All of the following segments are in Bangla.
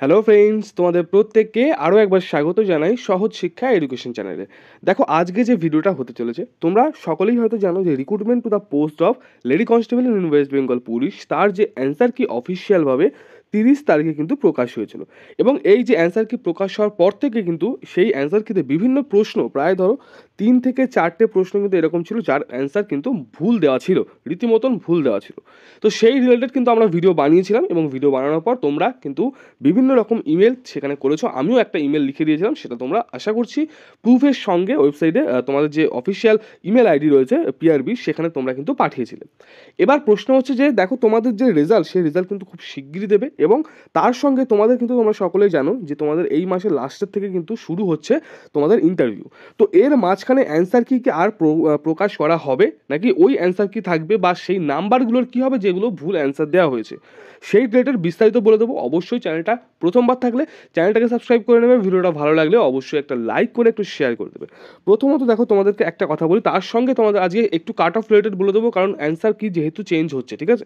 হ্যালো ফ্রেন্ডস, তোমাদের প্রত্যেককে আরও একবার স্বাগত জানাই সহজ শিক্ষা এডুকেশন চ্যানেলে। দেখো, আজকে যে ভিডিওটা হতে চলেছে, তোমরা সকলেই হয়তো জানো যে recruitment to the post of lady constable in West Bengal police, তার যে অ্যান্সার কি অফিসিয়ালভাবে 30 তারিখে কিন্তু প্রকাশ হয়েছিল। এবং এই যে অ্যান্সার কি প্রকাশ হওয়ার পর থেকে কিন্তু সেই অ্যান্সার কিতে বিভিন্ন প্রশ্ন, প্রায় ধরো 3 থেকে 4টে প্রশ্ন কিন্তু এরকম ছিল যার অ্যান্সার কিন্তু ভুল দেওয়া ছিল, রীতিমতন ভুল দেওয়া ছিল। তো সেই রিলেটেড কিন্তু আমরা ভিডিও বানিয়েছিলাম এবং ভিডিও বানানোর পর তোমরা কিন্তু বিভিন্ন রকম ইমেল সেখানে করেছো, আমিও একটা ইমেল লিখে দিয়েছিলাম, সেটা তোমরা আশা করছি প্রুফের সঙ্গে ওয়েবসাইটে তোমাদের যে অফিসিয়াল ইমেল আইডি রয়েছে পিআরবি, সেখানে তোমরা কিন্তু পাঠিয়েছিলে। এবার প্রশ্ন হচ্ছে যে দেখো, তোমাদের যে রেজাল্ট, সেই রেজাল্ট কিন্তু খুব শিগগিরই দেবে এবং তার সঙ্গে তোমাদের কিন্তু তোমরা সকলেই জানো যে তোমাদের এই মাসের লাস্টের থেকে কিন্তু শুরু হচ্ছে তোমাদের ইন্টারভিউ। তো এর মাঝখানে অ্যান্সার কি আর প্রকাশ করা হবে, নাকি ওই অ্যান্সার কি থাকবে, বা সেই নাম্বারগুলোর কি হবে যেগুলো ভুল অ্যান্সার দেওয়া হয়েছে, সেই রিলেটেড বিস্তারিত বলে দেবো। অবশ্যই চ্যানেলটা প্রথমবার থাকলে চ্যানেলটাকে সাবস্ক্রাইব করে নেবে, ভিডিওটা ভালো লাগলে অবশ্যই একটা লাইক করে একটু শেয়ার করে দেবে। প্রথমত দেখো, তোমাদেরকে একটা কথা বলি, তার সঙ্গে তোমাদের আজকে একটু কাট অফ রিলেটেড বলে দেবো, কারণ অ্যান্সার কি যেহেতু চেঞ্জ হচ্ছে, ঠিক আছে।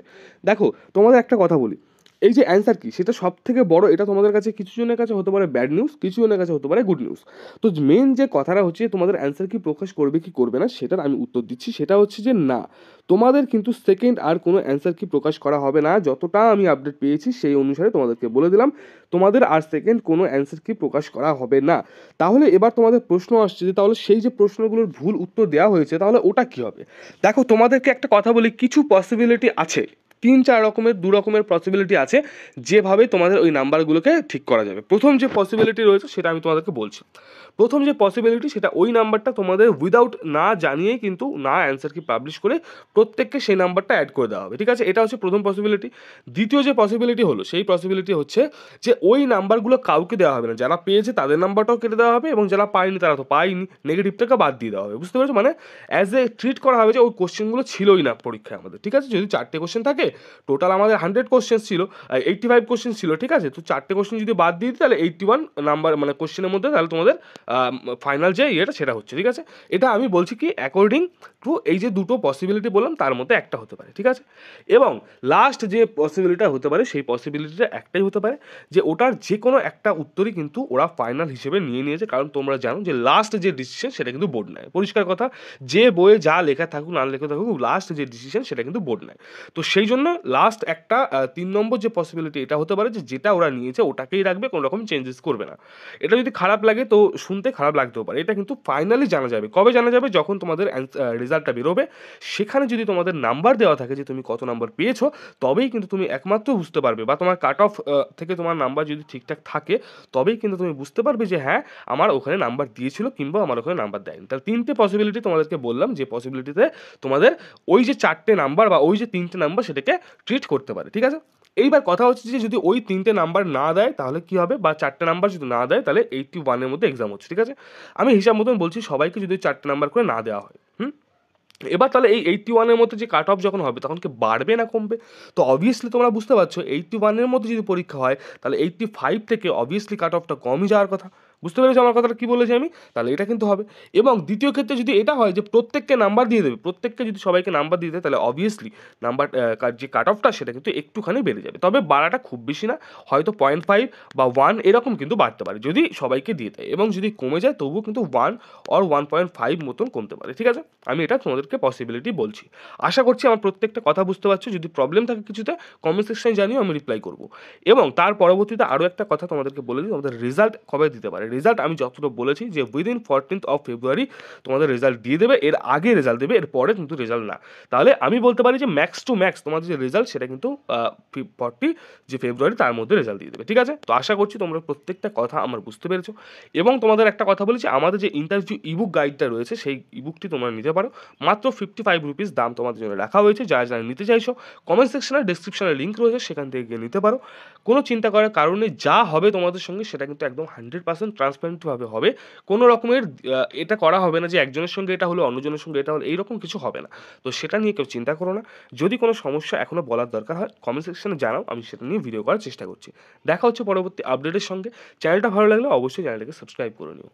দেখো, তোমাদের একটা কথা বলি, এই যে অ্যান্সার কি সেটা সব থেকে বড়, এটা তোমাদের কাছে কিছু জনের কাছে হতে পারে ব্যাড নিউজ, কিছু জনের কাছে হতে পারে গুড নিউজ। তো মেন যে কথাটা হচ্ছে, তোমাদের অ্যান্সার কি প্রকাশ করবে কি করবে না সেটার আমি উত্তর দিচ্ছি। সেটা হচ্ছে যে না, তোমাদের কিন্তু সেকেন্ড আর কোনো অ্যান্সার কি প্রকাশ করা হবে না। যতটা আমি আপডেট পেয়েছি সেই অনুসারে তোমাদেরকে বলে দিলাম, তোমাদের আর সেকেন্ড কোনো অ্যান্সার কি প্রকাশ করা হবে না। তাহলে এবার তোমাদের প্রশ্ন আসছে যে তাহলে সেই যে প্রশ্নগুলোর ভুল উত্তর দেওয়া হয়েছে, তাহলে ওটা কি হবে। দেখো, তোমাদেরকে একটা কথা বলি, কিছু পসিবিলিটি আছে, 3-4 রকমের 2 রকমের পসিবিলিটি আছে যেভাবে তোমাদের ওই নাম্বারগুলোকে ঠিক করা যাবে। প্রথম যে পসিবিলিটি রয়েছে সেটা আমি তোমাদেরকে বলছি। প্রথম যে পসিবিলিটি, সেটা ওই নাম্বারটা তোমাদের উইদাউট না জানিয়েই কিন্তু, না অ্যান্সার কি পাবলিশ করে, প্রত্যেককে সেই নাম্বারটা অ্যাড করে দেওয়া হবে, ঠিক আছে। এটা হচ্ছে প্রথম পসিবিলিটি। দ্বিতীয় যে পসিবিলিটি হলো, সেই পসিবিলিটি হচ্ছে যে ওই নাম্বারগুলো কাউকে দেওয়া হবে না, যারা পেয়েছে তাদের নাম্বারটাও কেটে দেওয়া হবে এবং যারা পায়নি তারা তো পায়নি, নেগেটিভটাকে বাদ দিয়ে দেওয়া হবে, বুঝতে পেরেছো। মানে অ্যাজ এ ট্রিট করা হবে যে ওই কোশ্চেনগুলো ছিলই না পরীক্ষায় আমাদের, ঠিক আছে। যদি 4টে কোশ্চেন থাকে, টোটাল আমাদের 100 কোশ্চেন ছিল, 85 কোশ্চেন ছিল, ঠিক আছে। তো 4টে কোশ্চেন যদি বাদ দিয়ে দিই, তাহলে 81 নাম্বার মানে কোশ্চেনের মধ্যে তাহলে তোমাদের ফাইনাল যে ইয়েটা সেটা হচ্ছে, ঠিক আছে। এটা আমি বলছি কি অ্যাকর্ডিং টু এই যে দুটো পসিবিলিটি বললাম, তার মধ্যে একটা হতে পারে, ঠিক আছে। এবং লাস্ট যে পসিবিলিটিটা হতে পারে, সেই পসিবিলিটিটা একটাই হতে পারে যে ওটার যে কোনো একটা উত্তরই কিন্তু ওরা ফাইনাল হিসেবে নিয়ে নিয়েছে, কারণ তোমরা জানো যে লাস্ট যে ডিসিশন সেটা কিন্তু বোর্ড নেয়, পরিষ্কার কথা। যে বইয়ে যা লেখা থাকুক না লেখা থাকুক, লাস্ট যে ডিসিশন সেটা কিন্তু বোর্ড নেয়। তো সেই জন্য লাস্ট একটা 3 নম্বর যে পসিবিলিটি, এটা হতে পারে যে যেটা ওরা নিয়েছে ওটাকেই রাখবে, কোনো রকম চেঞ্জেস করবে না। এটা যদি খারাপ লাগে তো শুনতে খারাপ লাগতেও পারে, এটা কিন্তু ফাইনালি জানা যাবে। কবে জানা যাবে? যখন তোমাদের রেজাল্টটা বেরোবে, সেখানে যদি তোমাদের নাম্বার দেওয়া থাকে যে তুমি কত নাম্বার পেয়েছো, তবেই কিন্তু তুমি একমাত্র বুঝতে পারবে, বা তোমার কাট অফ থেকে তোমার নাম্বার যদি ঠিকঠাক থাকে, তবেই কিন্তু তুমি বুঝতে পারবে যে হ্যাঁ, আমার ওখানে নাম্বার দিয়েছিল কিংবা আমার ওখানে নাম্বার দেয়নি। তাহলে 3টে পসিবিলিটি তোমাদেরকে বললাম, যে পসিবিলিটিতে তোমাদের ওই যে 4টে নাম্বার বা ওই যে 3টে নাম্বার সেটাকে ট্রিট করতে পারে, ঠিক আছে। এইবার কথা হচ্ছে যে যদি ওই 3টে নাম্বার না দেয় তাহলে কি হবে, বা 4টে নাম্বার যদি না দেয় তাহলে 81-এর মধ্যে এক্সাম হচ্ছে, ঠিক আছে। আমি হিসাব মতন বলছি সবাইকে, যদি 4টে নাম্বার করে না দেওয়া হয়, এবার তাহলে এই 81-এর মধ্যে যে কাট অফ যখন হবে, তখন কি বাড়বে না কমবে? তো অবভিয়াসলি তোমরা বুঝতে পারছো, 81-এর মধ্যে যদি পরীক্ষা হয়, তাহলে 85 থেকে অবভিয়াসলি কাট অফটা কমই যাওয়ার কথা। বুঝতে পেরেছো আমার কথাটা কি বলেছি আমি? তাহলে এটা কিন্তু হবে। এবং দ্বিতীয় ক্ষেত্রে যদি এটা হয় যে প্রত্যেককে নাম্বার দিয়ে দেবে, প্রত্যেককে যদি সবাইকে নাম্বার দিয়ে দেয়, তাহলে অবভিয়াসলি নাম্বার যে কাট অফটা সেটা কিন্তু একটুখানি বেড়ে যাবে, তবে বাড়াটা খুব বেশি না, হয়তো 0.5 বা 1 এরকম কিন্তু বাড়তে পারে যদি সবাইকে দিয়ে দেয়। এবং যদি কমে যায় তবুও কিন্তু 1 or 1.5 মতন কমতে পারে, ঠিক আছে। আমি এটা তোমাদেরকে পসিবিলিটি বলছি। আশা করছি আমার প্রত্যেকটা কথা বুঝতে পারছো। যদি প্রবলেম থাকে কিছুতে, কমেন্ট সেকশনে জানিও, আমি রিপ্লাই করব। এবং তার পরবর্তীতে আরও একটা কথা তোমাদেরকে বলে দিই, তোমাদের রেজাল্ট কবে দিতে পারে। রেজাল্ট আমি যতটা বলেছি যে উইদিন 14th of February তোমাদের রেজাল্ট দিয়ে দেবে, এর আগে রেজাল্ট দেবে, এর পরে কিন্তু রেজাল্ট না। তাহলে আমি বলতে পারি যে ম্যাক্স টু ম্যাক্স তোমাদের যে রেজাল্ট সেটা কিন্তু 40 যে ফেব্রুয়ারি তার মধ্যে রেজাল্ট দিয়ে দেবে, ঠিক আছে। তো আশা করছি তোমরা প্রত্যেকটা কথা আমার বুঝতে পেরেছো। এবং তোমাদের একটা কথা বলেছি, আমাদের যে ইন্টারভিউ ইবুক গাইডটা রয়েছে, সেই ইবুকটি তোমরা নিতে পারো, মাত্র 55 রুপিস দাম তোমাদের জন্য রাখা হয়েছে। যারা যারা নিতে চাইছো, কমেন্ট সেকশনে ডেসক্রিপশনে লিঙ্ক রয়েছে, সেখান থেকে গিয়ে নিতে পারো। কোনো চিন্তা করার কারণে, যা হবে তোমাদের সঙ্গে সেটা কিন্তু একদম 100% ট্রান্সপারেন্টভাবে হবে। কোনো রকমের এটা করা হবে না যে একজনের সঙ্গে এটা হলো, অন্যজনের সঙ্গে এটা হলো, এইরকম কিছু হবে না। তো সেটা নিয়ে কেউ চিন্তা করো না। যদি কোনো সমস্যা এখনও বলার দরকার হয়, কমেন্ট সেকশনে জানাও, আমি সেটা নিয়ে ভিডিও করার চেষ্টা করছি। দেখা হচ্ছে পরবর্তী আপডেটের সঙ্গে। চ্যানেলটা ভালো লাগলে অবশ্যই চ্যানেলটাকে সাবস্ক্রাইব করে নিও।